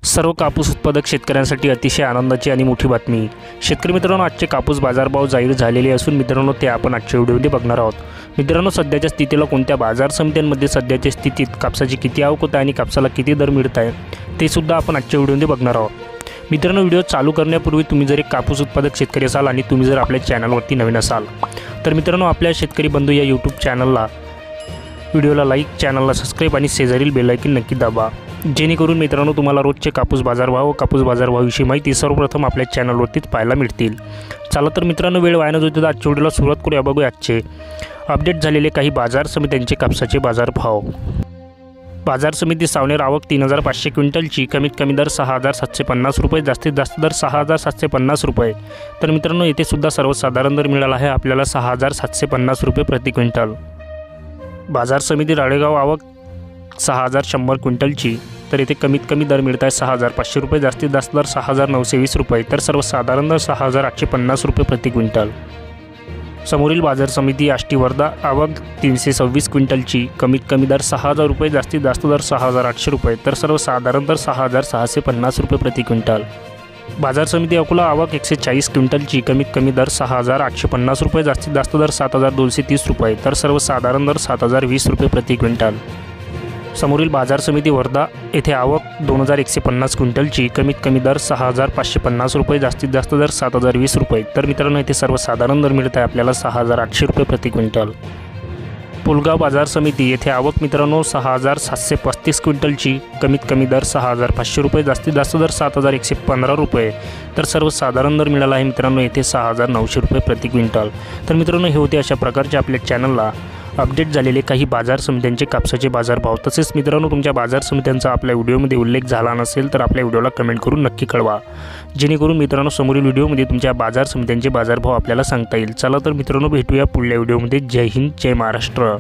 सर्व कापूस उत्पादक शेतकऱ्यांसाठी अतिशय आनंदाची आणि मोठी बातमी. शेतकरी मित्रांनो, आजचे कापूस बाजारभाव जाहीर झालेले असून मित्रांनो ते आपण आजच्या व्हिडिओमध्ये बघणार आहोत. मित्रांनो, सध्याच्या स्थितीला कोणत्या बाजार समित्यांमध्ये सध्याच्या स्थितीत कापसाची किती आवक होत आहे आणि कापसाला किती दर मिळत आहे ते सुद्धा आपण आजच्या व्हिडिओमध्ये बघणार आहोत. मित्रांनो, व्हिडिओ चालू करण्यापूर्वी तुम्ही जर एक कापूस उत्पादक शेतकरी असाल आणि तुम्ही जर आपल्या चॅनलवरती नवीन असाल तर मित्रांनो आपल्या शेतकरी बंधू या यूट्यूब चॅनलला व्हिडिओला लाईक, चॅनलला सबस्क्राईब आणि शेजारील बेल आयकॉन नक्की दाबा, जेणेकरून मित्रांनो तुम्हाला रोजचे कापूस बाजारभावाविषयी माहिती सर्वप्रथम आपल्या चॅनलवरतीच पाहायला मिळतील. चला तर मित्रांनो, वेळ वाया न जाता आजच्या व्हिडिओला सुरुवात करूया. बघूया आजचे अपडेट झालेले काही बाजार समित्यांचे कापसाचे बाजारभाव. बाजार समिती सावनेर आवक 3500 क्विंटलची, कमीत कमी दर 6750 रुपये, जास्तीत जास्त दर 6750 रुपये. तर मित्रांनो येथे सुद्धा सर्वसाधारण दर मिळाला आहे आपल्याला 6750 रुपये प्रति क्विंटल. बाजार समिती राळेगाव आवक 6100 क्विंटलची, तर येथे कमीत कमी दर मिळत आहे 6500 रुपये, जास्तीत जास्त दर 6920 रुपये, तर सर्वसाधारण दर 6850 रुपये प्रति क्विंटल. समोरील बाजार समिती आष्टी वर्धा आवक 326 क्विंटलची, कमीत कमी दर 6000 रुपये, जास्तीत जास्त दर 6800 रुपये, तर सर्वसाधारण दर 6650 रुपये प्रति क्विंटल. बाजार समिती अकोला आवक 140 क्विंटलची, कमीत कमी दर 6850 रुपये, जास्तीत जास्त दर 7230 रुपये, तर सर्वसाधारण दर 7020 रुपये प्रति क्विंटल. समोरील बाजार समिती वर्धा येथे आवक 2150 क्विंटलची, कमीत कमी दर 6550 रुपये, जास्तीत जास्त दर 7020 रुपये, तर मित्रांनो येथे सर्वसाधारण दर मिळत आहे आपल्याला 6800 रुपये प्रति क्विंटल. पुलगाव बाजार समिती येथे आवक मित्रांनो 6735 क्विंटलची, कमीत कमी दर 6500 रुपये, जास्तीत जास्त दर 7115 रुपये, तर सर्वसाधारण दर मिळाला आहे मित्रांनो येथे 6900 रुपये प्रति क्विंटल. तर मित्रांनो हे होते अशा प्रकारचे आपल्या चॅनलला अपडेट झालेले काही बाजार समित्यांचे कापसाचे बाजारभाव. तसेच मित्रांनो तुमच्या बाजार समित्यांचा आपल्या व्हिडिओमध्ये उल्लेख झाला नसेल तर आपल्या व्हिडिओला कमेंट करून नक्की कळवा, जेणेकरून मित्रांनो समोरील व्हिडिओमध्ये तुमच्या बाजार समित्यांचे बाजारभाव आपल्याला सांगता येईल. चला तर मित्रांनो भेटूया पुढल्या व्हिडिओमध्ये. जय हिंद, जय महाराष्ट्र.